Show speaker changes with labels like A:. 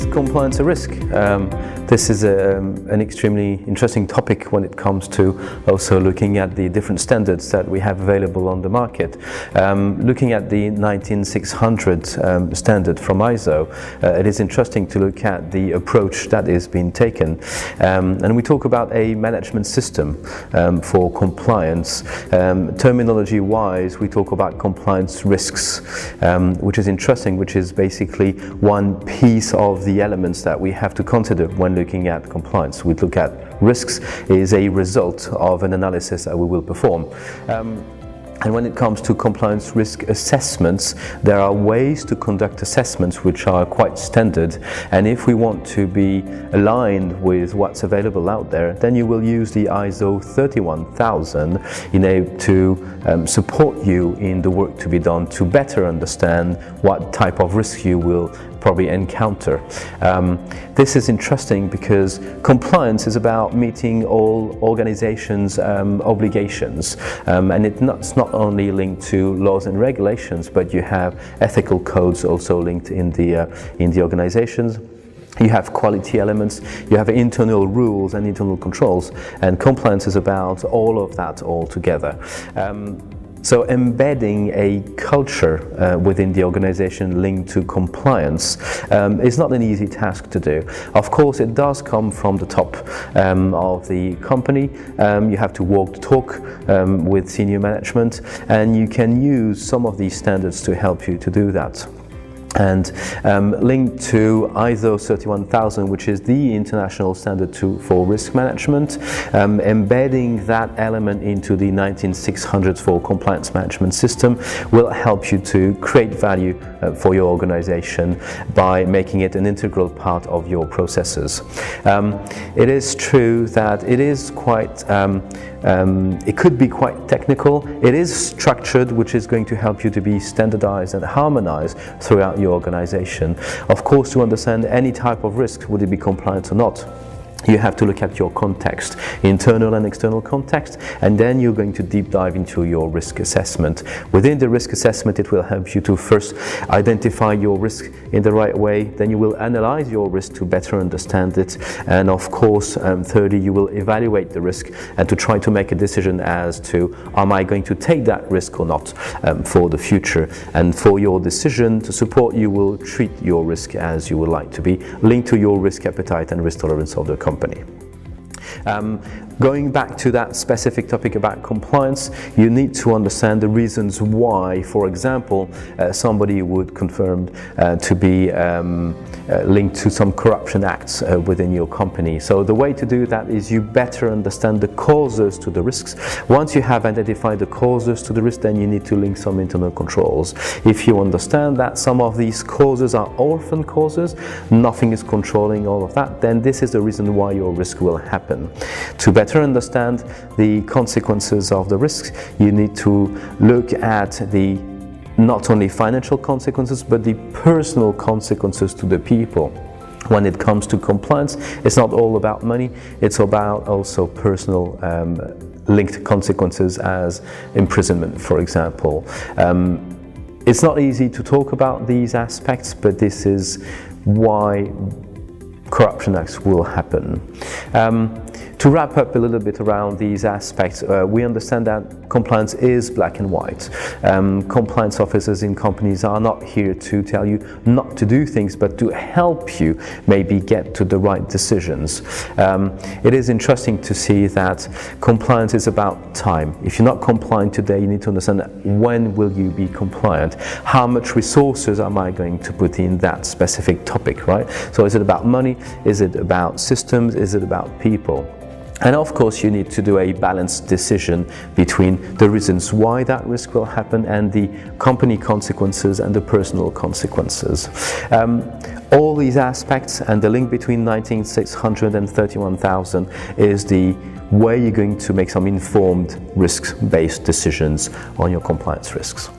A: compliance a risk? This is an extremely interesting topic when it comes to also looking at the different standards that we have available on the market. Looking at the 19600 standard from ISO, it is interesting to look at the approach that is being taken. And we talk about a management system for compliance. Terminology-wise, we talk about compliance risks, which is interesting, which is basically one piece of the elements that we have to consider when looking at compliance. We look at risks is a result of an analysis that we will perform. And when it comes to compliance risk assessments, there are ways to conduct assessments which are quite standard. And if we want to be aligned with what's available out there, then you will use the ISO 31000 to support you in the work to be done to better understand what type of risk you will probably encounter. This is interesting because compliance is about meeting all organizations' obligations, and it's not only linked to laws and regulations, but you have ethical codes also linked in the organizations. You have quality elements, you have internal rules and internal controls, and compliance is about all of that all together. So embedding a culture within the organization linked to compliance is not an easy task to do. Of course, it does come from the top of the company. You have to walk the talk with senior management, and you can use some of these standards to help you to do that. And linked to ISO 31000, which is the international standard for risk management, embedding that element into the 19600 for compliance management system will help you to create value for your organization by making it an integral part of your processes. It is true that it is quite it could be quite technical. It is structured, which is going to help you to be standardized and harmonized throughout your organization. Of course, to understand any type of risk, would it be compliant or not, you have to look at your context, internal and external context, and then you're going to deep dive into your risk assessment. Within the risk assessment, it will help you to first identify your risk in the right way, then you will analyze your risk to better understand it, and of course, thirdly, you will evaluate the risk and to try to make a decision as to, am I going to take that risk or not for the future? And for your decision to support, you will treat your risk as you would like to be, linked to your risk appetite and risk tolerance of the company. Going back to that specific topic about compliance, you need to understand the reasons why, for example, somebody would confirm to be linked to some corruption acts within your company. So the way to do that is you better understand the causes to the risks. Once you have identified the causes to the risk, then you need to link some internal controls. If you understand that some of these causes are orphan causes, nothing is controlling all of that, then this is the reason why your risk will happen. To better understand the consequences of the risks, you need to look at the not only financial consequences, but the personal consequences to the people. When it comes to compliance, it's not all about money, it's about also personal linked consequences as imprisonment, for example. It's not easy to talk about these aspects, but this is why corruption acts will happen. To wrap up a little bit around these aspects, we understand that compliance is black and white. Compliance officers in companies are not here to tell you not to do things, but to help you maybe get to the right decisions. It is interesting to see that compliance is about time. If you're not compliant today, you need to understand when will you be compliant? How much resources am I going to put in that specific topic, right? So is it about money? Is it about systems? Is it about people? And of course, you need to do a balanced decision between the reasons why that risk will happen and the company consequences and the personal consequences. All these aspects and the link between 19600 and 31000 is the way you're going to make some informed risk-based decisions on your compliance risks.